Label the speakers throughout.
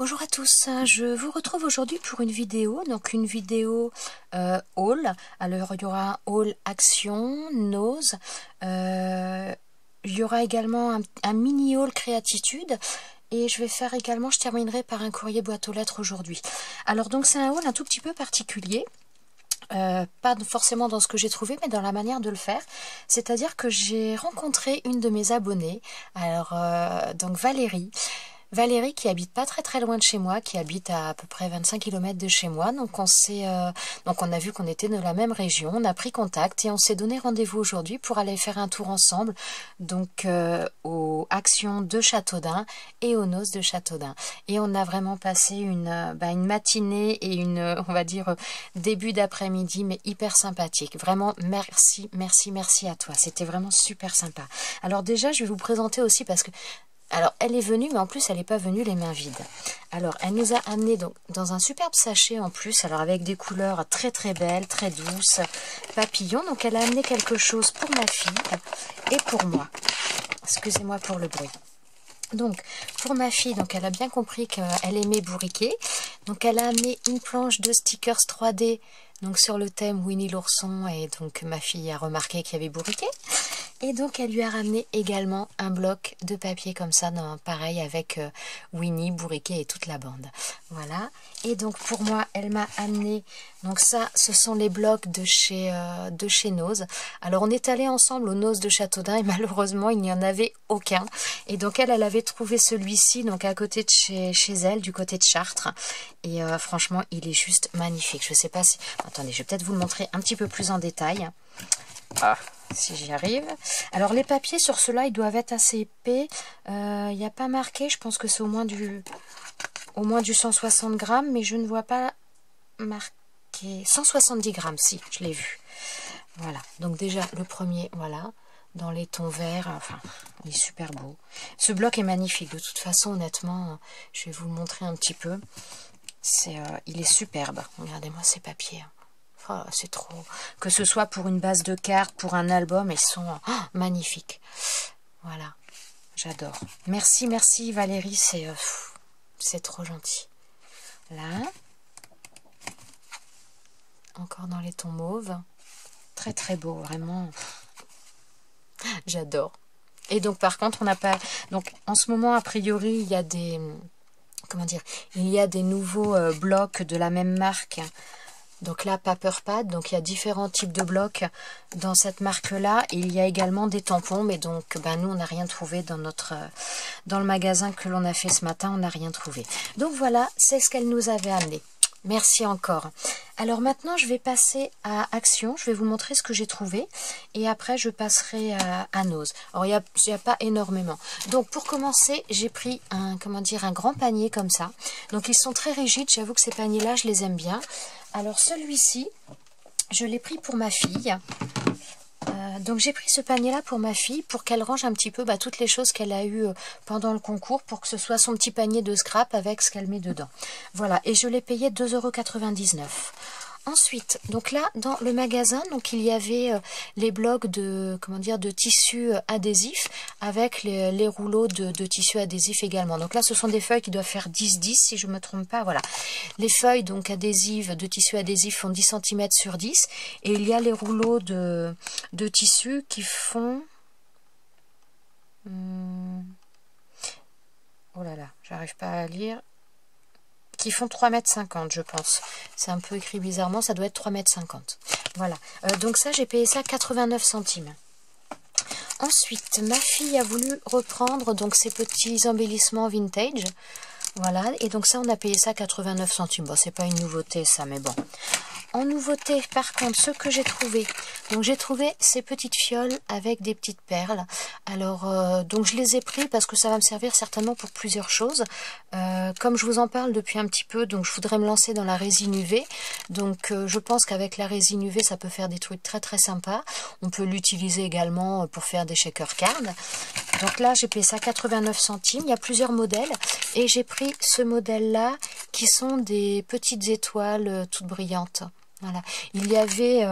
Speaker 1: Bonjour à tous, je vous retrouve aujourd'hui pour une vidéo, haul. Alors il y aura un haul action, nose, il y aura également un mini haul créatitude et je terminerai par un courrier boîte aux lettres aujourd'hui. Alors donc c'est un haul un tout petit peu particulier. Pas forcément dans ce que j'ai trouvé, mais dans la manière de le faire. C'est-à-dire que j'ai rencontré une de mes abonnées, donc Valérie qui habite pas très loin de chez moi, qui habite à peu près 25 km de chez moi. Donc on a vu qu'on était de la même région, on a pris contact et on s'est donné rendez-vous aujourd'hui pour aller faire un tour ensemble, donc aux Actions de Châteaudun et aux Noces de Châteaudun. Et on a vraiment passé une matinée et on va dire, début d'après-midi, mais hyper sympathique. Vraiment, merci à toi. C'était vraiment super sympa. Alors déjà, je vais vous présenter aussi parce que elle est venue, mais en plus, elle n'est pas venue les mains vides. Alors, elle nous a amené donc dans un superbe sachet en plus, alors avec des couleurs très belles, très douces, papillons. Donc, elle a amené quelque chose pour ma fille et pour moi. Excusez-moi pour le bruit. Donc, pour ma fille, donc elle a bien compris qu'elle aimait bourriquer. Donc, elle a amené une planche de stickers 3D, donc sur le thème Winnie l'ourson, et donc ma fille a remarqué qu'il y avait bourriquet. Et donc, elle lui a ramené également un bloc de papier comme ça, pareil avec Winnie, bourriquet et toute la bande. Voilà. Et donc, pour moi, elle m'a amené, donc ça, ce sont les blocs de chez Nose. Alors, on est allé ensemble aux Noces de Châteaudun et malheureusement, il n'y en avait aucun. Et donc, elle avait trouvé celui-ci, donc à côté de chez elle, du côté de Chartres. Et franchement, il est juste magnifique. Je sais pas si... Attendez, je vais peut-être vous le montrer un petit peu plus en détail. Si j'y arrive. Alors les papiers sur ceux-là, ils doivent être assez épais. Il n'y a pas marqué, je pense que c'est au moins du 160 grammes, mais je ne vois pas marqué 170 grammes, si, je l'ai vu. Voilà, donc déjà le premier, voilà, dans les tons verts, enfin, il est super beau. Ce bloc est magnifique, de toute façon, honnêtement, je vais vous le montrer un petit peu. Il est superbe, regardez-moi ces papiers. Oh, c'est trop. Que ce soit pour une base de cartes, pour un album, ils sont magnifiques. Voilà, j'adore. Merci Valérie, c'est trop gentil. Là, encore dans les tons mauves. Très beau, vraiment. J'adore. Et donc par contre, on n'a pas... Donc en ce moment, a priori, il y a des... Comment dire? Il y a des nouveaux blocs de la même marque. Donc là, Paperpad, donc il y a différents types de blocs dans cette marque-là. Et il y a également des tampons, mais donc nous, on n'a rien trouvé dans le magasin que l'on a fait ce matin, on n'a rien trouvé. Donc voilà, c'est ce qu'elle nous avait amené. Merci encore. Alors maintenant, je vais passer à Action. Je vais vous montrer ce que j'ai trouvé. Et après, je passerai à Nose. Alors, il n'y a pas énormément. Donc, pour commencer, j'ai pris un grand panier comme ça. Donc, ils sont très rigides. J'avoue que ces paniers-là, je les aime bien. Alors, celui-ci, je l'ai pris pour ma fille. Donc j'ai pris ce panier-là pour ma fille, pour qu'elle range un petit peu toutes les choses qu'elle a eues pendant le concours, pour que ce soit son petit panier de scrap avec ce qu'elle met dedans. Voilà, et je l'ai payé 2,99 €. Ensuite, donc là, dans le magasin, donc il y avait les blocs de tissu adhésif avec les rouleaux de tissu adhésif également. Donc là, ce sont des feuilles qui doivent faire 10-10 si je ne me trompe pas. Voilà. Les feuilles donc adhésives de tissu adhésif font 10 cm sur 10 et il y a les rouleaux de tissu qui font... Oh là là, j'arrive pas à lire. Qui font 3,50 m, je pense. C'est un peu écrit bizarrement, ça doit être 3,50 m. Voilà. Donc ça, j'ai payé ça 89 centimes. Ensuite, ma fille a voulu reprendre donc ces petits embellissements vintage. Voilà. Et donc ça, on a payé ça 89 centimes. Bon, c'est pas une nouveauté, ça, mais bon. En nouveauté, par contre, ce que j'ai trouvé, donc j'ai trouvé ces petites fioles avec des petites perles. Alors, donc je les ai pris parce que ça va me servir certainement pour plusieurs choses. Comme je vous en parle depuis un petit peu, donc je voudrais me lancer dans la résine UV. Donc je pense qu'avec la résine UV, ça peut faire des trucs très sympas. On peut l'utiliser également pour faire des shaker cards. Donc là, j'ai payé ça 89 centimes. Il y a plusieurs modèles et j'ai pris ce modèle-là qui sont des petites étoiles toutes brillantes. Voilà. Il y avait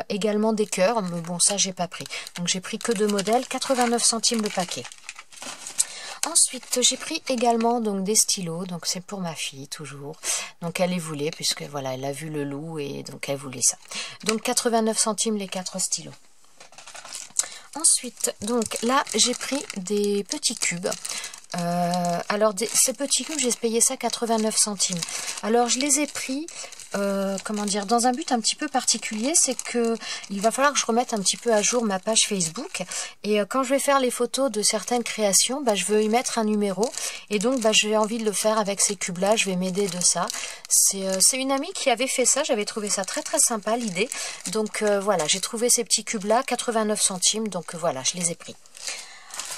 Speaker 1: également des cœurs, mais bon, ça, j'ai pas pris. Donc, j'ai pris que 2 modèles, 89 centimes le paquet. Ensuite, j'ai pris également donc des stylos, donc c'est pour ma fille toujours. Donc elle les voulait puisque voilà, elle a vu le loup et donc elle voulait ça. Donc 89 centimes les 4 stylos. Ensuite, donc là, j'ai pris des petits cubes. Alors, ces petits cubes, j'ai payé ça 89 centimes. Alors, je les ai pris, comment dire, dans un but un petit peu particulier, c'est que il va falloir que je remette un petit peu à jour ma page Facebook. Et quand je vais faire les photos de certaines créations, bah, je veux y mettre un numéro. Et donc, bah, j'ai envie de le faire avec ces cubes-là. Je vais m'aider de ça. C'est une amie qui avait fait ça. J'avais trouvé ça très très sympa, l'idée. Donc, voilà, j'ai trouvé ces petits cubes-là, 89 centimes. Donc, voilà, je les ai pris.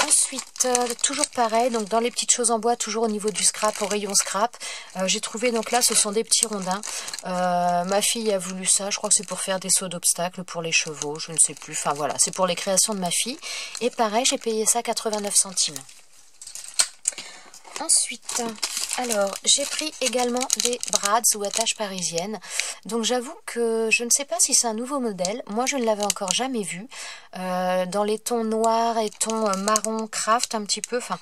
Speaker 1: Ensuite, toujours pareil, donc dans les petites choses en bois, toujours au niveau du scrap, au rayon scrap, j'ai trouvé, donc là, ce sont des petits rondins. Ma fille a voulu ça, je crois que c'est pour faire des sauts d'obstacles pour les chevaux, je ne sais plus. Enfin voilà, c'est pour les créations de ma fille. Et pareil, j'ai payé ça 89 centimes. Ensuite, alors, j'ai pris également des brads ou attaches parisiennes. Donc j'avoue que je ne sais pas si c'est un nouveau modèle. Moi, je ne l'avais encore jamais vu. Dans les tons noirs et tons marron craft un petit peu. Enfin,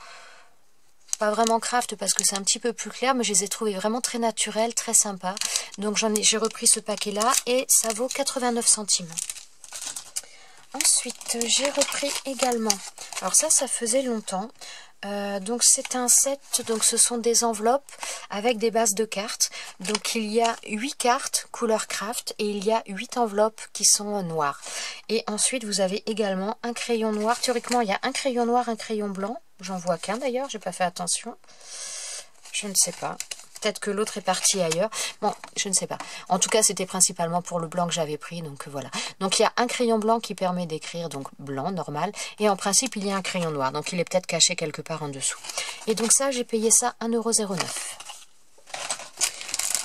Speaker 1: pas vraiment craft parce que c'est un petit peu plus clair, mais je les ai trouvés vraiment très naturels, très sympas. Donc j'ai repris ce paquet-là et ça vaut 89 centimes. Ensuite, j'ai repris également. Alors ça faisait longtemps. Donc c'est un set, donc ce sont des enveloppes avec des bases de cartes. Donc il y a 8 cartes couleur craft et il y a 8 enveloppes qui sont noires. Et ensuite vous avez également un crayon noir. Théoriquement il y a un crayon noir, un crayon blanc. J'en vois qu'un d'ailleurs, j'ai pas fait attention. Je ne sais pas. Peut-être que l'autre est parti ailleurs. Bon, je ne sais pas. En tout cas, c'était principalement pour le blanc que j'avais pris. Donc voilà. Donc il y a un crayon blanc qui permet d'écrire, donc blanc, normal. Et en principe, il y a un crayon noir. Donc il est peut-être caché quelque part en dessous. Et donc ça, j'ai payé ça 1,09 €.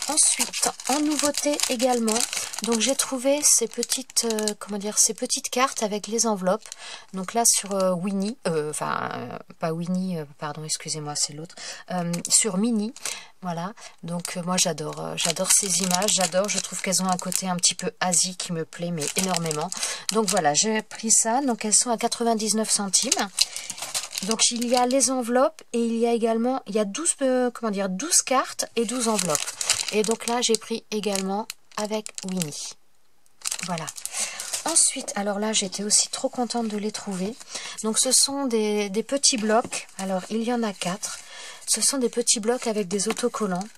Speaker 1: Ensuite, en nouveauté également, donc j'ai trouvé ces petites, comment dire, ces petites cartes avec les enveloppes. Donc là sur Winnie, pas Winnie, pardon, excusez-moi, c'est l'autre, sur Minnie. Voilà, donc moi j'adore ces images, je trouve qu'elles ont un côté un petit peu Asie qui me plaît mais énormément. Donc voilà, j'ai pris ça, donc elles sont à 99 centimes. Donc il y a les enveloppes et il y a également, il y a 12, 12 cartes et 12 enveloppes. Et donc là, j'ai pris également avec Winnie. Voilà. Ensuite, alors là, j'étais aussi trop contente de les trouver. Donc ce sont des petits blocs. Alors, il y en a 4. Ce sont des petits blocs avec des autocollants.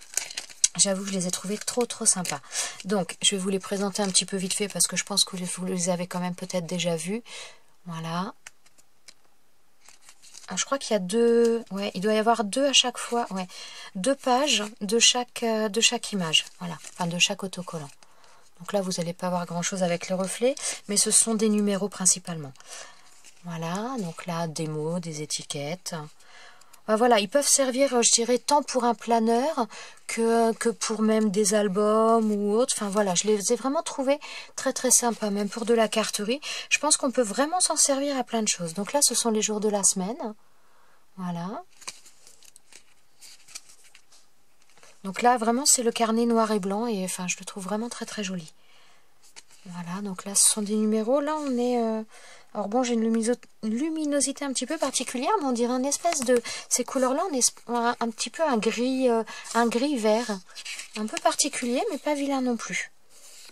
Speaker 1: J'avoue que je les ai trouvés trop sympas. Donc, je vais vous les présenter un petit peu vite fait parce que je pense que vous les avez quand même peut-être déjà vus. Voilà. Je crois qu'il y a 2, ouais, il doit y avoir 2 à chaque fois, ouais, 2 pages de chaque image, voilà, enfin de chaque autocollant. Donc là, vous n'allez pas voir grand-chose avec le reflet, mais ce sont des numéros principalement. Voilà, donc là, des mots, des étiquettes. Voilà, ils peuvent servir, je dirais, tant pour un planeur que pour même des albums ou autres. Enfin voilà, je les ai vraiment trouvés très sympas, même pour de la carterie. Je pense qu'on peut vraiment s'en servir à plein de choses. Donc là, ce sont les jours de la semaine. Voilà. Donc là, vraiment, c'est le carnet noir et blanc et enfin, je le trouve vraiment très joli. Voilà, donc là, ce sont des numéros. Là, on est... Alors bon, j'ai une luminosité un petit peu particulière, mais on dirait une espèce de... Ces couleurs-là, on est un petit peu un gris vert. Un peu particulier, mais pas vilain non plus.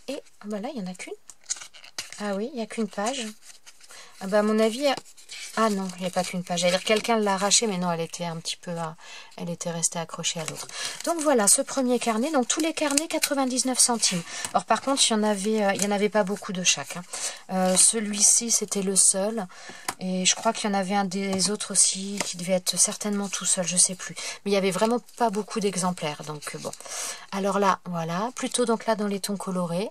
Speaker 1: Et ah bah là, il n'y en a qu'une. Ah oui, il n'y a qu'une page. Ah bah à mon avis... Ah non, il n'y a pas qu'une page. J'allais dire quelqu'un l'a arrachée, mais non, elle était un petit peu... elle était restée accrochée à l'autre. Donc voilà, ce premier carnet. Donc tous les carnets, 99 centimes. Alors par contre, il y en avait pas beaucoup de chaque. Celui-ci, c'était le seul. Et je crois qu'il y en avait un des autres aussi qui devait être certainement tout seul, je sais plus. Mais il n'y avait vraiment pas beaucoup d'exemplaires. Donc bon. Alors là, voilà. Plutôt donc là dans les tons colorés.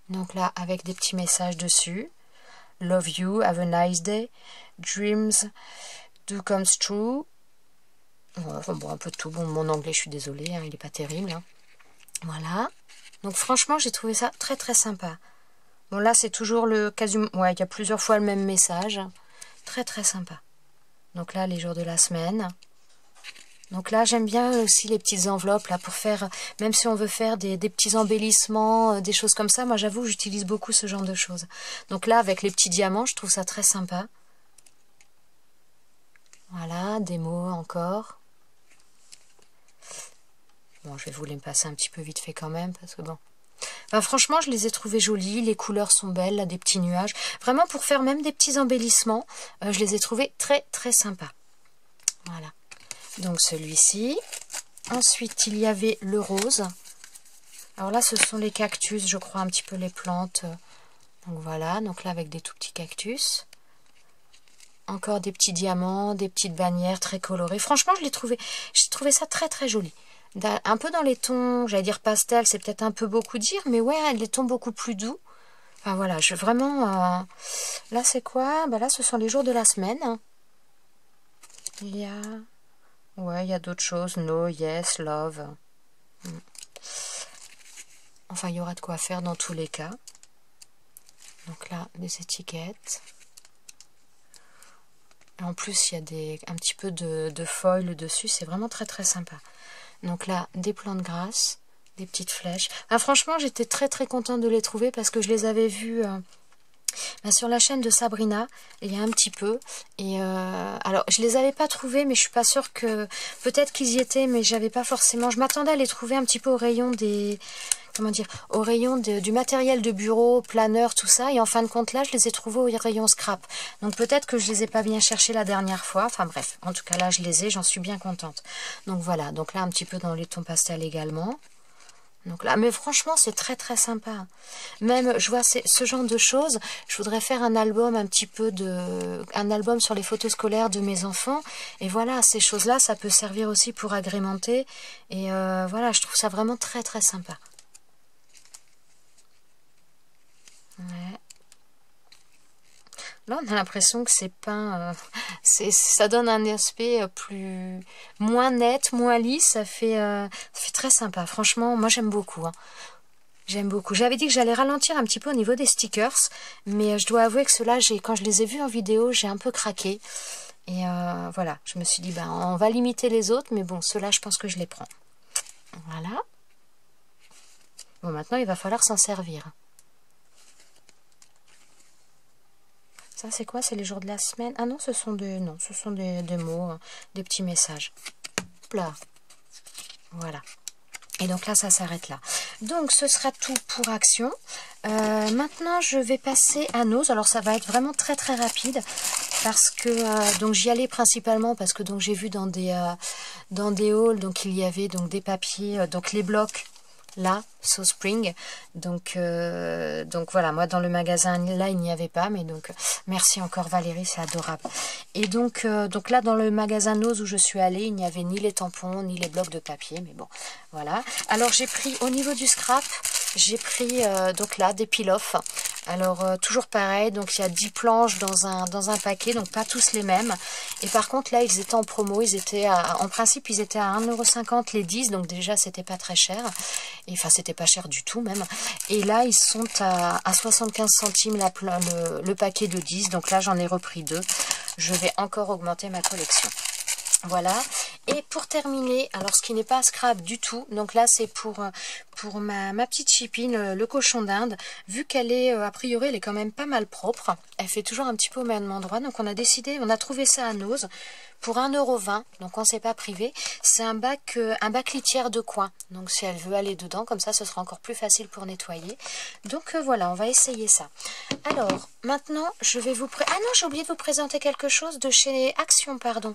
Speaker 1: Donc là, avec des petits messages dessus. Love you, have a nice day. Dreams do comes true. Enfin, bon, un peu de tout. Bon, mon anglais, je suis désolée, hein, il n'est pas terrible. Hein. Voilà. Donc franchement, j'ai trouvé ça très sympa. Bon, là, c'est toujours le quasiment... Ouais, il y a plusieurs fois le même message. Très sympa. Donc là, les jours de la semaine. Donc là, j'aime bien aussi les petites enveloppes, là, pour faire... Même si on veut faire des petits embellissements, des choses comme ça, moi, j'avoue, j'utilise beaucoup ce genre de choses. Donc là, avec les petits diamants, je trouve ça très sympa. Voilà, des mots encore. Bon, je vais vous les passer un petit peu vite fait quand même, parce que bon... Enfin, franchement, je les ai trouvés jolis, les couleurs sont belles, là, des petits nuages. Vraiment, pour faire même des petits embellissements, je les ai trouvés très, très sympas. Voilà. Donc, celui-ci. Ensuite, il y avait le rose. Alors là, ce sont les cactus, je crois, un petit peu les plantes. Donc voilà, donc là, avec des tout petits cactus. Encore des petits diamants, des petites bannières très colorées. Franchement, j'ai trouvé ça très, très joli. Un peu dans les tons, j'allais dire pastel, c'est peut-être un peu beaucoup dire, mais ouais, les tons beaucoup plus doux. Enfin voilà, vraiment... Là, c'est quoi? Bah là, ce sont les jours de la semaine. Il y a... Ouais, il y a d'autres choses. No, yes, love. Enfin, il y aura de quoi faire dans tous les cas. Donc là, des étiquettes. Et en plus, il y a un petit peu de foil dessus. C'est vraiment très, très sympa. Donc là, des plantes grasses, des petites flèches. Ah, franchement, j'étais très très contente de les trouver parce que je les avais vus sur la chaîne de Sabrina, il y a un petit peu. Et alors, je les avais pas trouvés, mais je suis pas sûre que... Peut-être qu'ils y étaient, mais j'avais pas forcément... Je m'attendais à les trouver un petit peu au rayon des... Comment dire? Au rayon du matériel de bureau, planeur, tout ça. Et en fin de compte, là, je les ai trouvés au rayon scrap. Donc peut-être que je les ai pas bien cherchés la dernière fois. Enfin bref, en tout cas là, je les ai, j'en suis bien contente. Donc voilà, donc là, un petit peu dans les tons pastels également. Donc là, mais franchement, c'est très très sympa. Même, je vois ce genre de choses. Je voudrais faire un album un petit peu un album sur les photos scolaires de mes enfants. Et voilà, ces choses-là, ça peut servir aussi pour agrémenter. Et voilà, je trouve ça vraiment très très sympa. Ouais. Là, on a l'impression que c'est peint, ça donne un aspect moins net, moins lisse. Ça fait très sympa. Franchement, moi j'aime beaucoup. Hein. J'aime beaucoup. J'avais dit que j'allais ralentir un petit peu au niveau des stickers, mais je dois avouer que ceux-là, quand je les ai vus en vidéo, j'ai un peu craqué. Et voilà, je me suis dit, ben, on va limiter les autres, mais bon, ceux-là, je pense que je les prends. Voilà. Bon, maintenant, il va falloir s'en servir. Ça, c'est quoi? C'est les jours de la semaine? Ah non, ce sont des mots, hein, des petits messages. Hop là. Voilà. Et donc là, ça s'arrête là. Donc, ce sera tout pour Action. Maintenant, je vais passer à Nose. Alors, ça va être vraiment très très rapide. Parce que donc j'y allais principalement parce que donc j'ai vu dans des hauls, donc il y avait donc des papiers, donc les blocs. Là, So Spring, donc voilà, moi dans le magasin là il n'y avait pas, mais donc merci encore Valérie, c'est adorable. Et donc là dans le magasin Nose où je suis allée, il n'y avait ni les tampons ni les blocs de papier, mais bon, voilà. Alors j'ai pris au niveau du scrap, j'ai pris donc là des peel-off. Alors toujours pareil, donc il y a 10 planches dans un paquet, donc pas tous les mêmes. Et par contre là ils étaient en promo, en principe ils étaient à 1,50 € les 10, donc déjà c'était pas très cher. Et enfin c'était pas cher du tout même. Et là ils sont à 75 centimes le paquet de 10, donc là j'en ai repris 2. Je vais encore augmenter ma collection. Voilà, et pour terminer, alors ce qui n'est pas scrap du tout, donc là c'est pour ma petite chipine, le cochon d'Inde, vu qu'elle est, a priori elle est quand même pas mal propre, elle fait toujours un petit peu au même endroit, donc on a trouvé ça à Nose pour 1,20 €, donc on s'est pas privé. C'est un bac litière de coin, donc si elle veut aller dedans, comme ça ce sera encore plus facile pour nettoyer. Donc voilà, on va essayer ça. Alors, maintenant, je vais vous... Ah non, j'ai oublié de vous présenter quelque chose de chez Action, pardon.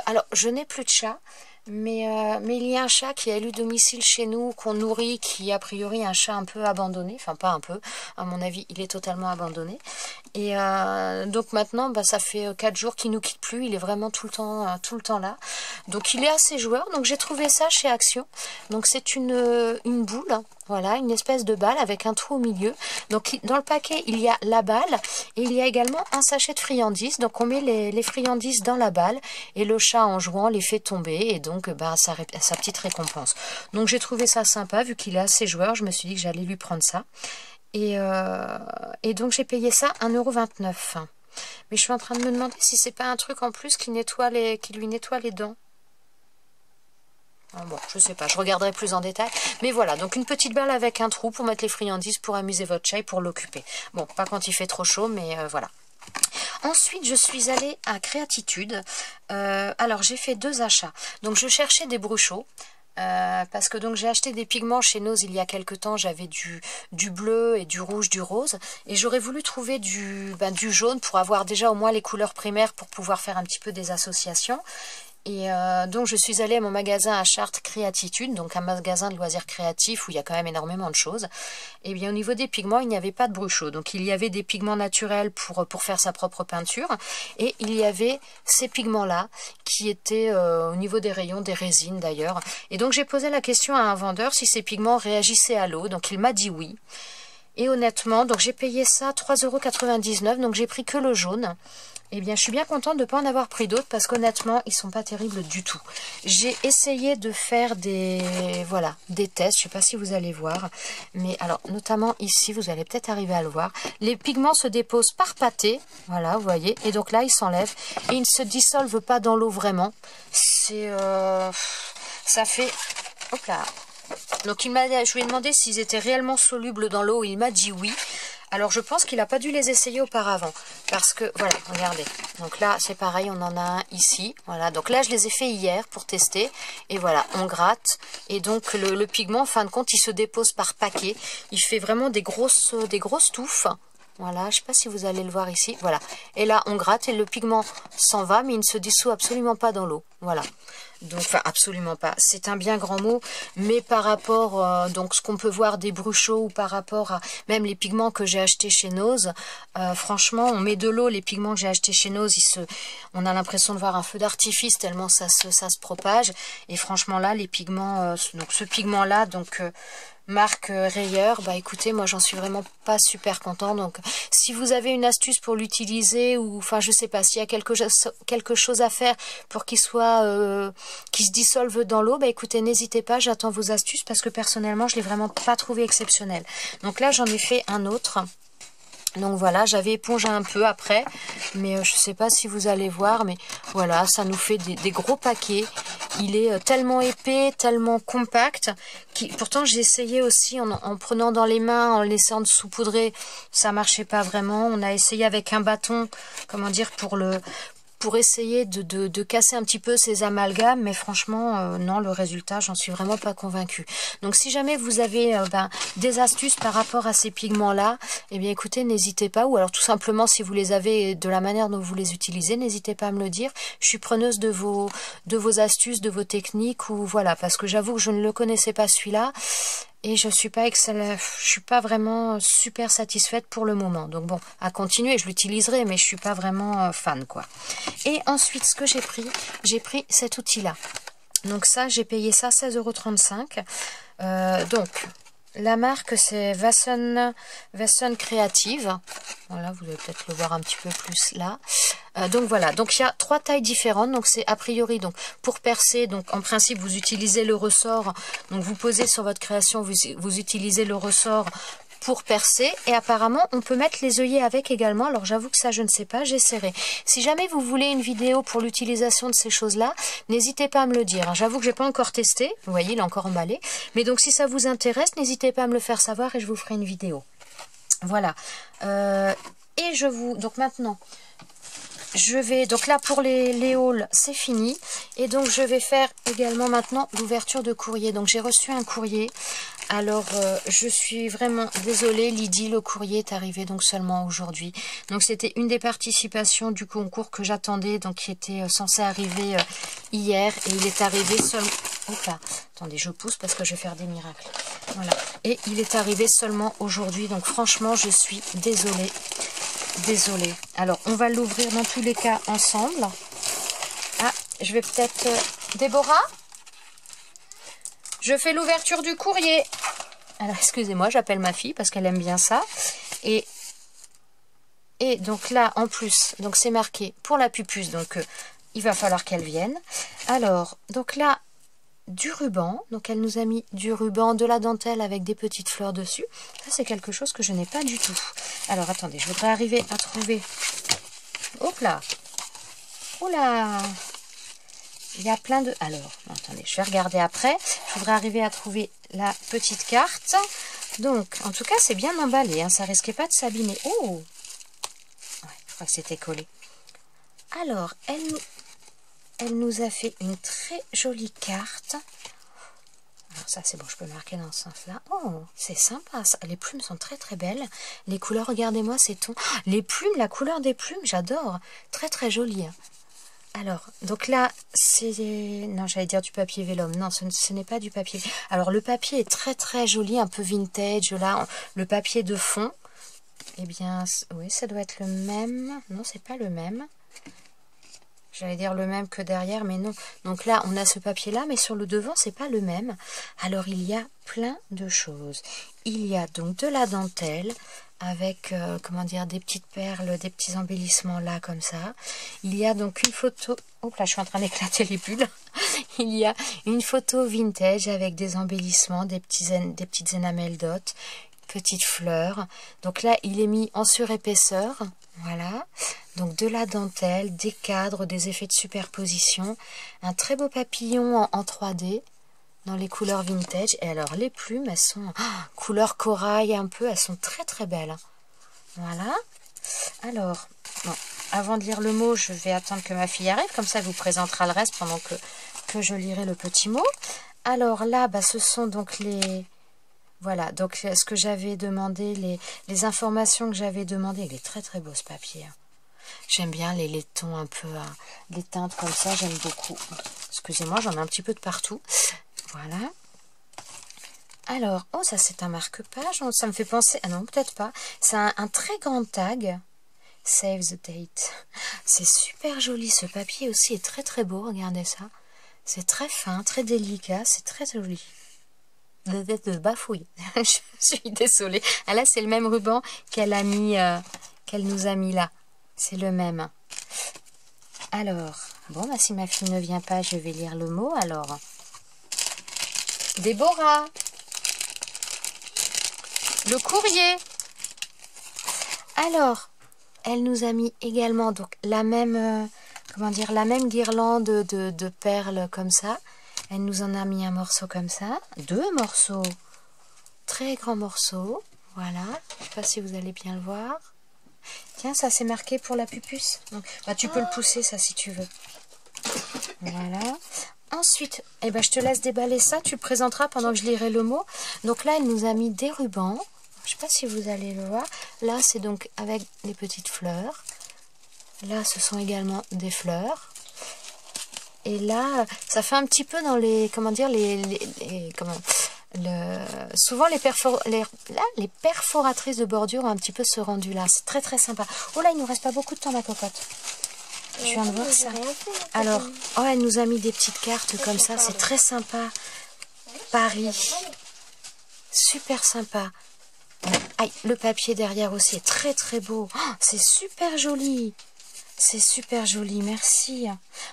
Speaker 1: Alors, je n'ai plus de chat, mais il y a un chat qui a élu domicile chez nous, qu'on nourrit, qui a priori est un chat un peu abandonné. Enfin, pas un peu, à mon avis, il est totalement abandonné. Et donc maintenant, bah, ça fait 4 jours qu'il nous quitte plus, il est vraiment tout le temps là. Donc il est assez joueur, donc j'ai trouvé ça chez Action. Donc c'est une boule, hein. Voilà, une espèce de balle avec un trou au milieu. Donc dans le paquet, il y a la balle et il y a également un sachet de friandises. Donc on met les friandises dans la balle et le chat en jouant les fait tomber et donc bah, sa petite récompense. Donc j'ai trouvé ça sympa vu qu'il est assez joueur. Je me suis dit que j'allais lui prendre ça. Et donc j'ai payé ça 1,29 €. Mais je suis en train de me demander si c'est pas un truc en plus qui lui nettoie les dents. Bon, je sais pas, je regarderai plus en détail. Mais voilà, donc une petite balle avec un trou pour mettre les friandises, pour amuser votre chat et pour l'occuper. Bon, pas quand il fait trop chaud, mais voilà. ensuite, je suis allée à Créatitude. Alors, j'ai fait 2 achats. Donc, je cherchais des bruchots. Parce que donc j'ai acheté des pigments chez Nose il y a quelque temps, j'avais du bleu et du rouge, du rose, et j'aurais voulu trouver du jaune pour avoir déjà au moins les couleurs primaires pour pouvoir faire un petit peu des associations. Et donc je suis allée à mon magasin à Chartres Créatitude, donc un magasin de loisirs créatifs où il y a quand même énormément de choses. Et bien au niveau des pigments, il n'y avait pas de bruchot. Donc il y avait des pigments naturels pour faire sa propre peinture. Et il y avait ces pigments-là qui étaient au niveau des rayons, des résines d'ailleurs. Et donc j'ai posé la question à un vendeur si ces pigments réagissaient à l'eau. Donc il m'a dit oui. Et honnêtement, donc j'ai payé ça 3,99 €, donc j'ai pris que le jaune. Eh bien, je suis bien contente de ne pas en avoir pris d'autres parce qu'honnêtement, ils sont pas terribles du tout. J'ai essayé de faire des tests, je sais pas si vous allez voir, mais alors, notamment ici, vous allez peut-être arriver à le voir. Les pigments se déposent par pâté, voilà, vous voyez, et donc là, ils s'enlèvent et ils ne se dissolvent pas dans l'eau vraiment. C'est, ça fait, hop là. Donc, je lui ai demandé s'ils étaient réellement solubles dans l'eau, il m'a dit oui. Alors je pense qu'il n'a pas dû les essayer auparavant, parce que, voilà, regardez, donc là c'est pareil, on en a un ici, voilà, donc là je les ai fait hier pour tester, et voilà, on gratte, et donc le pigment, en fin de compte, il se dépose par paquet, il fait vraiment des grosses touffes, voilà, je ne sais pas si vous allez le voir ici, voilà, et là on gratte et le pigment s'en va, mais il ne se dissout absolument pas dans l'eau, voilà. Donc, enfin, absolument pas. C'est un bien grand mot, mais par rapport, donc, ce qu'on peut voir des bruchots ou par rapport à même les pigments que j'ai achetés chez Nose, franchement, on met de l'eau, les pigments que j'ai achetés chez Nose, on a l'impression de voir un feu d'artifice tellement ça se propage. Et franchement, là, les pigments, donc ce pigment-là, donc, marque Rayeur, bah écoutez, moi j'en suis vraiment pas super content. Donc si vous avez une astuce pour l'utiliser, ou enfin je sais pas, s'il y a quelque chose à faire pour qu'il soit qui se dissolve dans l'eau, bah écoutez, n'hésitez pas, j'attends vos astuces parce que personnellement je l'ai vraiment pas trouvé exceptionnel. Donc là j'en ai fait un autre. Donc voilà, j'avais épongé un peu après, mais je sais pas si vous allez voir, mais voilà, ça nous fait des gros paquets. Il est tellement épais, tellement compact, pourtant j'ai essayé aussi en prenant dans les mains, en laissant de saupoudrer, ça marchait pas vraiment. On a essayé avec un bâton, comment dire, pour essayer de casser un petit peu ces amalgames, mais franchement, non, le résultat, j'en suis vraiment pas convaincue. Donc, si jamais vous avez des astuces par rapport à ces pigments-là, eh bien, écoutez, n'hésitez pas, ou alors tout simplement, si vous les avez de la manière dont vous les utilisez, n'hésitez pas à me le dire. Je suis preneuse de vos astuces, de vos techniques, ou voilà, parce que j'avoue que je ne le connaissais pas celui-là. Et je suis pas vraiment super satisfaite pour le moment. Donc bon, à continuer, je l'utiliserai, mais je suis pas vraiment fan, quoi. Et ensuite, ce que j'ai pris cet outil-là. Donc ça, j'ai payé ça 16,35 €. Donc, la marque, c'est Vasson Creative. Voilà, vous allez peut-être le voir un petit peu plus là. Donc voilà, donc il y a 3 tailles différentes, donc c'est a priori donc pour percer, donc en principe vous utilisez le ressort, donc vous posez sur votre création, vous utilisez le ressort pour percer, et apparemment on peut mettre les œillets avec également. Alors j'avoue que ça je ne sais pas, j'essaierai. Si jamais vous voulez une vidéo pour l'utilisation de ces choses-là, n'hésitez pas à me le dire. J'avoue que j'ai pas encore testé, vous voyez il est encore emballé, mais donc si ça vous intéresse, n'hésitez pas à me le faire savoir et je vous ferai une vidéo. Voilà. Et donc maintenant, donc là pour les hauls, c'est fini. Et donc je vais faire également maintenant l'ouverture de courrier. Donc j'ai reçu un courrier. Alors je suis vraiment désolée Lydie, le courrier est arrivé donc seulement aujourd'hui. Donc c'était une des participations du concours que j'attendais, donc qui était censé arriver hier. Et il est arrivé seulement... Hop là, attendez, je pousse parce que je vais faire des miracles. Voilà. Et il est arrivé seulement aujourd'hui. Donc franchement, je suis désolée. Désolée. Alors, on va l'ouvrir dans tous les cas ensemble. Ah, je vais peut-être... Déborah, je fais l'ouverture du courrier. Alors, excusez-moi, j'appelle ma fille parce qu'elle aime bien ça. Et donc là, en plus, donc c'est marqué pour la pupuce. Donc, il va falloir qu'elle vienne. Alors, donc là, du ruban. Donc, elle nous a mis du ruban, de la dentelle avec des petites fleurs dessus. Ça, c'est quelque chose que je n'ai pas du tout. Alors, attendez, je voudrais arriver à trouver... Hop là! Oula! Il y a plein de... Alors, attendez, je vais regarder après. Je voudrais arriver à trouver la petite carte. Donc, en tout cas, c'est bien emballé. Hein, ça risquait pas de s'abîmer. Oh! Ouais, je crois que c'était collé. Alors, elle nous a fait une très jolie carte. Alors ça c'est bon, je peux marquer dans ce sens-là. Oh, c'est sympa ça. Les plumes sont très très belles. Les couleurs, regardez-moi ces tons. Les plumes, la couleur des plumes, j'adore. Très très jolie. Alors, donc là, c'est... Non, j'allais dire du papier vélum. Non, ce n'est pas du papier. Alors, le papier est très très joli, un peu vintage. Là, le papier de fond. Eh bien, oui, ça doit être le même. Non, c'est pas le même. J'allais dire le même que derrière, mais non. Donc là, on a ce papier-là, mais sur le devant, c'est pas le même. Alors, il y a plein de choses. Il y a donc de la dentelle, avec, comment dire, des petites perles, des petits embellissements là, comme ça. Il y a donc une photo... Oups, là, je suis en train d'éclater les bulles. Il y a une photo vintage avec des embellissements, des petites énamels d'hôtes, petites fleurs. Donc là, il est mis en surépaisseur. Voilà, donc de la dentelle, des cadres, des effets de superposition, un très beau papillon en 3D dans les couleurs vintage. Et alors les plumes, elles sont couleur corail un peu, elles sont très très belles. Voilà, alors, bon, avant de lire le mot, je vais attendre que ma fille arrive, comme ça elle vous présentera le reste pendant que je lirai le petit mot. Alors là, bah, ce sont donc les... Voilà, donc ce que j'avais demandé, les informations que j'avais demandées, il est très très beau ce papier. J'aime bien les tons un peu, les teintes comme ça, j'aime beaucoup. Excusez-moi, j'en ai un petit peu de partout. Voilà. Alors, oh ça c'est un marque-page, ça me fait penser, ah non peut-être pas, c'est un très grand tag. Save the date. C'est super joli, ce papier aussi est très très beau, regardez ça. C'est très fin, très délicat, c'est très joli. De bafouille. Je suis désolée. Ah là, c'est le même ruban qu'elle a mis, qu'elle nous a mis là. C'est le même. Alors, bon, bah, si ma fille ne vient pas, je vais lire le mot. Alors, Déborah. Le courrier. Alors, elle nous a mis également donc la même, comment dire, la même guirlande de perles comme ça. Elle nous en a mis un morceau comme ça, 2 morceaux, très grands morceaux, voilà, je ne sais pas si vous allez bien le voir. Tiens, ça c'est marqué pour la pupuce, donc, bah, tu peux le pousser ça si tu veux. Voilà, ensuite, eh ben, je te laisse déballer ça, tu le présenteras pendant que je lirai le mot. Donc là, elle nous a mis des rubans, je ne sais pas si vous allez le voir, là c'est donc avec des petites fleurs, là ce sont également des fleurs. Et là, ça fait un petit peu dans les, comment dire, souvent les perforatrices de bordure ont un petit peu ce rendu là. C'est très très sympa. Oh là, il nous reste pas beaucoup de temps, ma cocotte. Je viens de voir ça. Alors, oh, elle nous a mis des petites cartes comme ça. C'est très sympa. Paris. Super sympa. Aïe, le papier derrière aussi est très très beau. Oh, c'est super joli. C'est super joli, merci.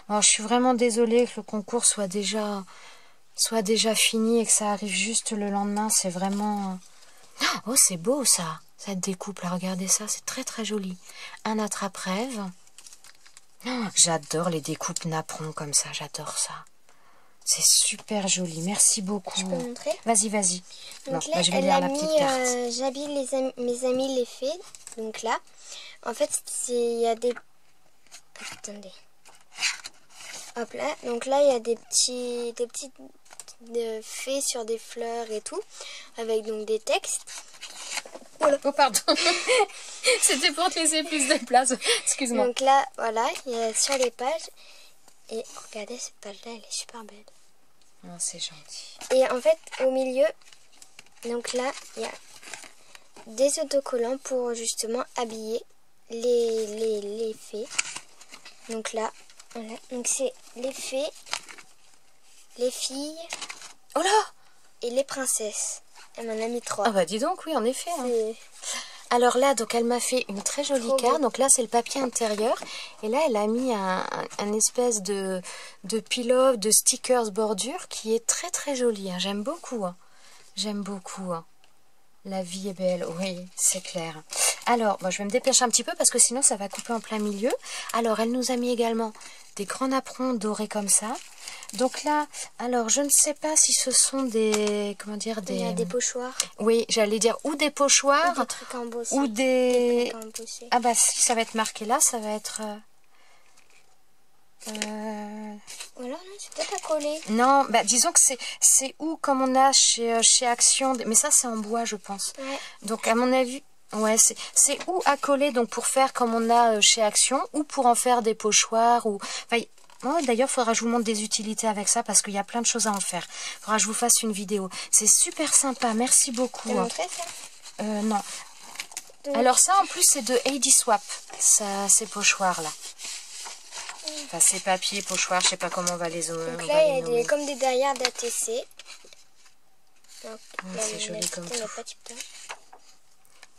Speaker 1: Alors, je suis vraiment désolée que le concours soit déjà fini et que ça arrive juste le lendemain. C'est vraiment... Oh, c'est beau ça, cette découpe là, regardez ça, c'est très très joli. Un attrape-rêve. Oh, j'adore les découpes napperons comme ça, j'adore ça. C'est super joli, merci beaucoup.
Speaker 2: Je peux montrer?
Speaker 1: Vas-y, vas-y.
Speaker 2: Donc là,
Speaker 1: je vais lire la petite carte.
Speaker 2: J'habille mes amis les fées. Donc là, en fait, il y a des... Attendez. Hop là. Donc là, il y a des petites fées sur des fleurs et tout. Avec donc des textes.
Speaker 1: Voilà. Oh, pardon. C'était pour te laisser plus de place. Excuse-moi.
Speaker 2: Donc là, voilà, il y a sur les pages. Et regardez, cette page-là, elle est super belle.
Speaker 1: Oh, c'est gentil.
Speaker 2: Et en fait, au milieu, donc là, il y a des autocollants pour justement habiller les fées. Donc là, voilà. Donc c'est les fées, les filles,
Speaker 1: oh là,
Speaker 2: et les princesses. Elle m'en a mis 3.
Speaker 1: Ah bah dis donc, oui, en effet. Hein. Alors là, donc elle m'a fait une très jolie carte. Donc là, c'est le papier intérieur. Et là, elle a mis un espèce de peel-off, de stickers bordure qui est très très joli. Hein. J'aime beaucoup. Hein. J'aime beaucoup. Hein. La vie est belle, oui, c'est clair. Alors, bon, je vais me dépêcher un petit peu parce que sinon ça va couper en plein milieu. Alors, elle nous a mis également des grands napperons dorés comme ça. Donc là, alors je ne sais pas si ce sont des, comment dire, des...
Speaker 2: Il y a des pochoirs.
Speaker 1: Oui, j'allais dire ou des pochoirs.
Speaker 2: Ou des trucs embossés.
Speaker 1: Ou des...
Speaker 2: trucs embossés.
Speaker 1: Ah bah si, ça va être marqué là, ça va être...
Speaker 2: Ou alors, non, c'est peut-être à coller.
Speaker 1: Non, bah disons que c'est où comme on a chez Action, mais ça c'est en bois je pense.
Speaker 2: Ouais.
Speaker 1: Donc à mon avis, ouais, c'est où à coller donc pour faire comme on a chez Action ou pour en faire des pochoirs ou... Enfin, ouais, d'ailleurs, il faudra que je vous montre des utilités avec ça parce qu'il y a plein de choses à en faire. Il faudra que je vous fasse une vidéo. C'est super sympa, merci beaucoup.
Speaker 2: Tu as montré ça?
Speaker 1: Non.
Speaker 2: Donc...
Speaker 1: Alors ça en plus c'est de Heidi Swap, ça, ces pochoirs là. Enfin, ces papiers, pochoirs, je sais pas comment on va les nommer.
Speaker 2: Donc là, il y a comme des derrières d'ATC.
Speaker 1: C'est joli comme tout.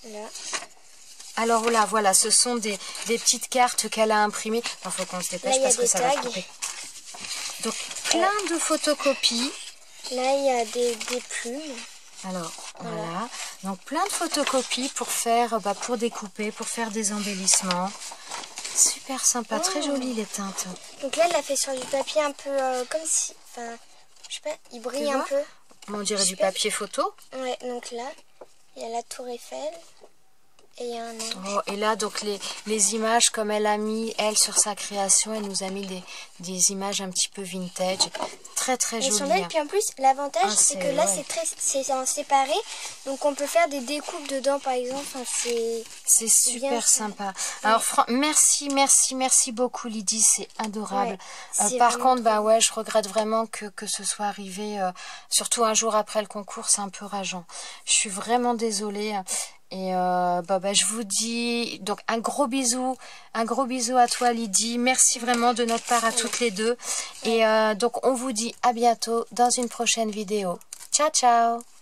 Speaker 2: Là.
Speaker 1: Alors voilà, ce sont des petites cartes qu'elle a imprimées. Il faut qu'on se dépêche parce que ça va couper. Donc, plein de photocopies.
Speaker 2: Là, il y a des plumes.
Speaker 1: Alors, voilà. Donc, plein de photocopies pour faire, pour découper, pour faire des embellissements. Super sympa, très joli les teintes.
Speaker 2: Donc là, elle l'a fait sur du papier un peu comme si... Enfin, je sais pas, il brille un peu.
Speaker 1: On dirait du papier photo.
Speaker 2: Ouais, donc là, il y a la tour Eiffel. Et il y a un ange.
Speaker 1: Oh, et là, donc, les images, comme elle a mis, elle, sur sa création, elle nous a mis des images un petit peu vintage. Très, très jolies. Elles sont belles,
Speaker 2: puis en plus, l'avantage, c'est que là, c'est en séparé. Donc, on peut faire des découpes dedans, par exemple. Enfin,
Speaker 1: c'est super sympa. Alors, merci beaucoup, Lydie. C'est adorable.
Speaker 2: Ouais,
Speaker 1: par contre, ouais, je regrette vraiment que ce soit arrivé, surtout un jour après le concours, c'est un peu rageant. Je suis vraiment désolée. Et je vous dis donc un gros bisou à toi Lydie, merci vraiment de notre part à toutes les deux et donc on vous dit à bientôt dans une prochaine vidéo. Ciao ciao.